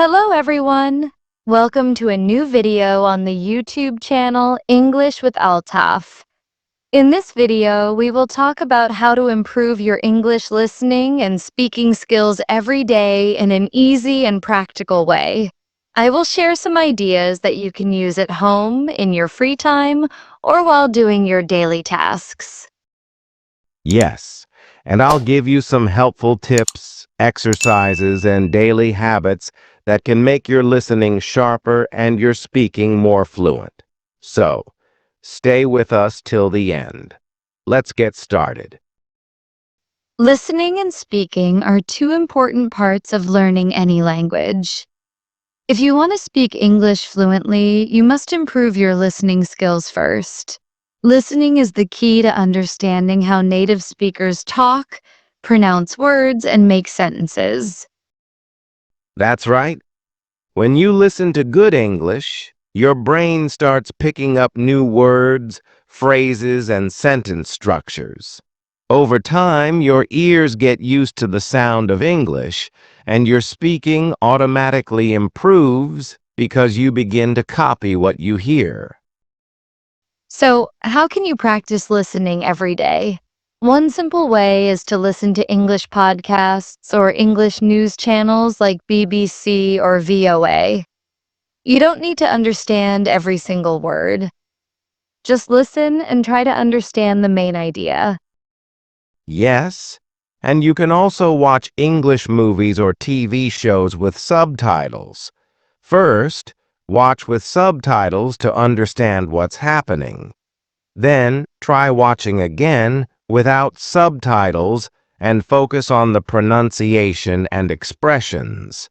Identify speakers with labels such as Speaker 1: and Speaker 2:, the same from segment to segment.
Speaker 1: Hello everyone! Welcome to a new video on the YouTube channel English with Altaf. In this video, we will talk about how to improve your English listening and speaking skills every day in an easy and practical way. I will share some ideas that you can use at home, in your free time, or while doing your daily tasks.
Speaker 2: Yes, and I'll give you some helpful tips, exercises, and daily habits that can make your listening sharper and your speaking more fluent. So, stay with us till the end. Let's get started.
Speaker 1: Listening and speaking are two important parts of learning any language. If you want to speak English fluently, you must improve your listening skills first. Listening is the key to understanding how native speakers talk, pronounce words, and make sentences.
Speaker 2: That's right. When you listen to good English, your brain starts picking up new words, phrases, and sentence structures. Over time, your ears get used to the sound of English, and your speaking automatically improves because you begin to copy what you hear.
Speaker 1: So, how can you practice listening every day? One simple way is to listen to English podcasts or English news channels like BBC or VOA. You don't need to understand every single word. Just listen and try to understand the main idea.
Speaker 2: Yes, and you can also watch English movies or TV shows with subtitles. First, watch with subtitles to understand what's happening. Then, try watching again without subtitles and focus on the pronunciation and expressions.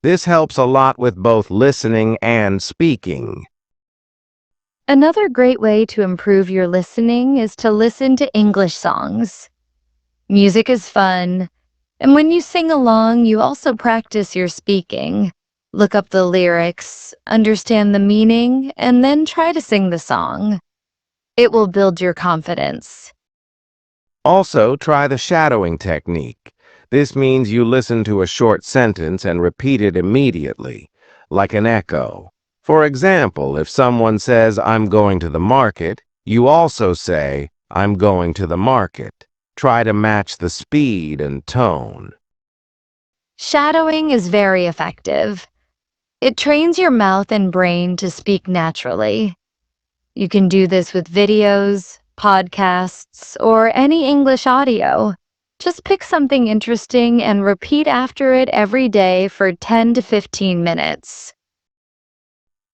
Speaker 2: This helps a lot with both listening and speaking.
Speaker 1: Another great way to improve your listening is to listen to English songs. Music is fun, and when you sing along, you also practice your speaking. Look up the lyrics, understand the meaning, and then try to sing the song. It will build your confidence.
Speaker 2: Also, try the shadowing technique. This means you listen to a short sentence and repeat it immediately, like an echo. For example, if someone says, "I'm going to the market," you also say, "I'm going to the market." Try to match the speed and tone.
Speaker 1: Shadowing is very effective. It trains your mouth and brain to speak naturally. You can do this with videos, podcasts, or any English audio. Just pick something interesting and repeat after it every day for 10 to 15 minutes.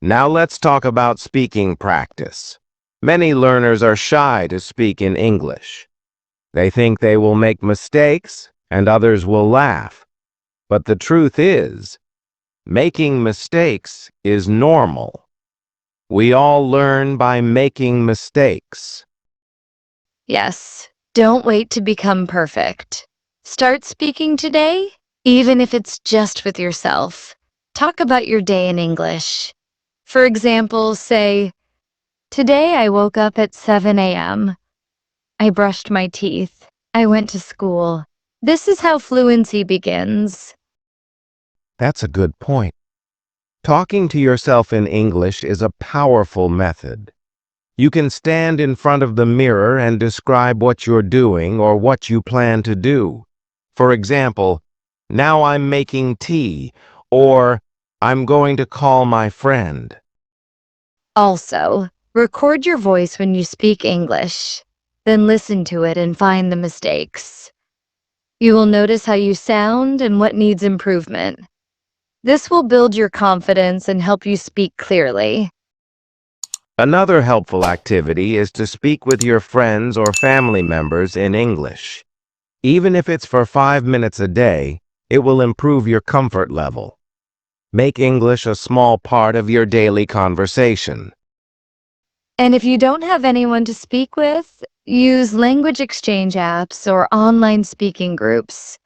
Speaker 2: Now let's talk about speaking practice. Many learners are shy to speak in English. They think they will make mistakes and others will laugh. But the truth is, making mistakes is normal. We all learn by making mistakes.
Speaker 1: Yes, don't wait to become perfect. Start speaking today, even if it's just with yourself. Talk about your day in English. For example, say, "Today I woke up at 7 a.m. I brushed my teeth. I went to school." This is how fluency begins.
Speaker 2: That's a good point. Talking to yourself in English is a powerful method. You can stand in front of the mirror and describe what you're doing or what you plan to do. For example, "Now I'm making tea," or "I'm going to call my friend."
Speaker 1: Also, record your voice when you speak English. Then listen to it and find the mistakes. You will notice how you sound and what needs improvement. This will build your confidence and help you speak clearly.
Speaker 2: Another helpful activity is to speak with your friends or family members in English. Even if it's for 5 minutes a day, it will improve your comfort level. Make English a small part of your daily conversation.
Speaker 1: And if you don't have anyone to speak with, use language exchange apps or online speaking groups.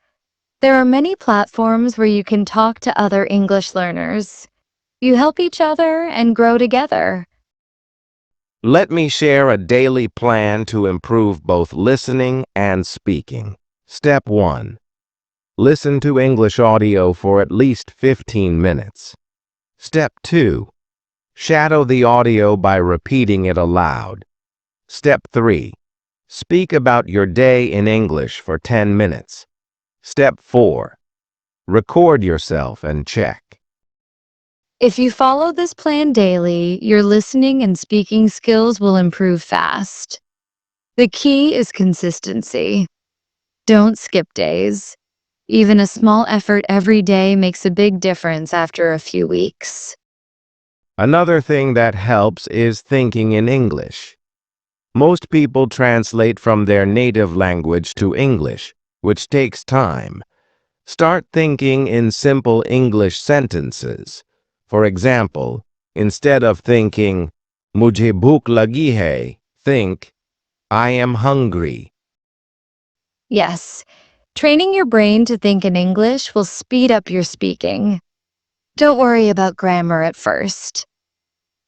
Speaker 1: There are many platforms where you can talk to other English learners. You help each other and grow together.
Speaker 2: Let me share a daily plan to improve both listening and speaking. Step 1. Listen to English audio for at least 15 minutes. Step 2. Shadow the audio by repeating it aloud. Step 3. Speak about your day in English for 10 minutes. Step 4. Record yourself and check.
Speaker 1: If you follow this plan daily, your listening and speaking skills will improve fast. The key is consistency. Don't skip days. Even a small effort every day makes a big difference after a few weeks.
Speaker 2: Another thing that helps is thinking in English. Most people translate from their native language to English, which takes time. Start thinking in simple English sentences. For example, instead of thinking, "Mujhe bhook lagi hai," think, "I am hungry."
Speaker 1: Yes, training your brain to think in English will speed up your speaking. Don't worry about grammar at first.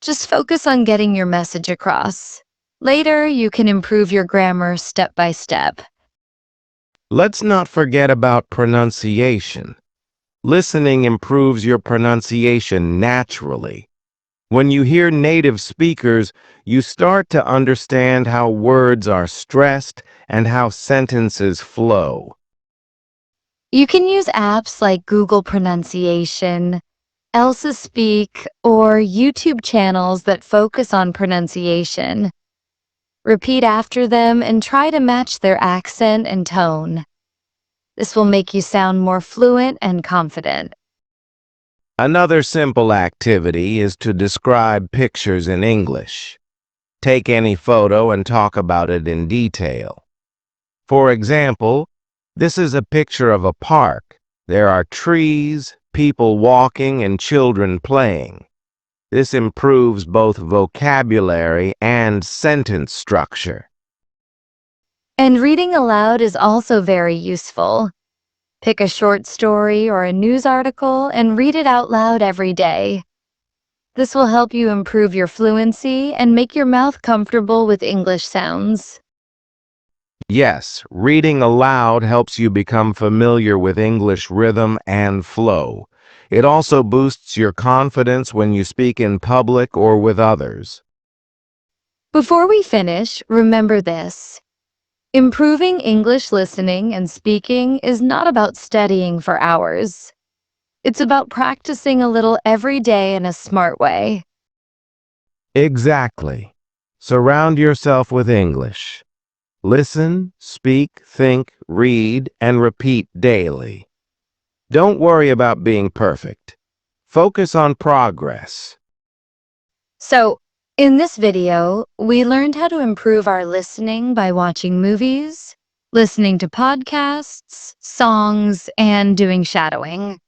Speaker 1: Just focus on getting your message across. Later, you can improve your grammar step by step.
Speaker 2: Let's not forget about pronunciation. Listening improves your pronunciation naturally. When you hear native speakers, you start to understand how words are stressed and how sentences flow.
Speaker 1: You can use apps like Google Pronunciation, Elsa Speak, or YouTube channels that focus on pronunciation. Repeat after them and try to match their accent and tone. This will make you sound more fluent and confident.
Speaker 2: Another simple activity is to describe pictures in English. Take any photo and talk about it in detail. For example, this is a picture of a park. There are trees, people walking, and children playing. This improves both vocabulary and sentence structure.
Speaker 1: And reading aloud is also very useful. Pick a short story or a news article and read it out loud every day. This will help you improve your fluency and make your mouth comfortable with English sounds.
Speaker 2: Yes, reading aloud helps you become familiar with English rhythm and flow. It also boosts your confidence when you speak in public or with others.
Speaker 1: Before we finish, remember this. Improving English listening and speaking is not about studying for hours. It's about practicing a little every day in a smart way.
Speaker 2: Exactly. Surround yourself with English. Listen, speak, think, read, and repeat daily. Don't worry about being perfect. Focus on progress.
Speaker 1: So, in this video, we learned how to improve our listening by watching movies, listening to podcasts, songs, and doing shadowing.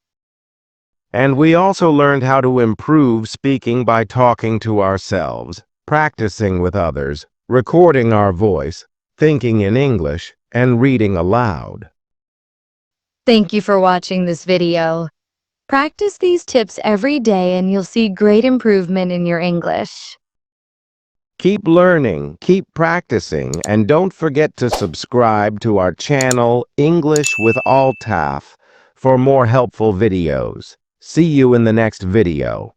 Speaker 2: And we also learned how to improve speaking by talking to ourselves, practicing with others, recording our voice, thinking in English, and reading aloud.
Speaker 1: Thank you for watching this video. Practice these tips every day and you'll see great improvement in your English.
Speaker 2: Keep learning, keep practicing, and don't forget to subscribe to our channel, English with Altaf, for more helpful videos. See you in the next video.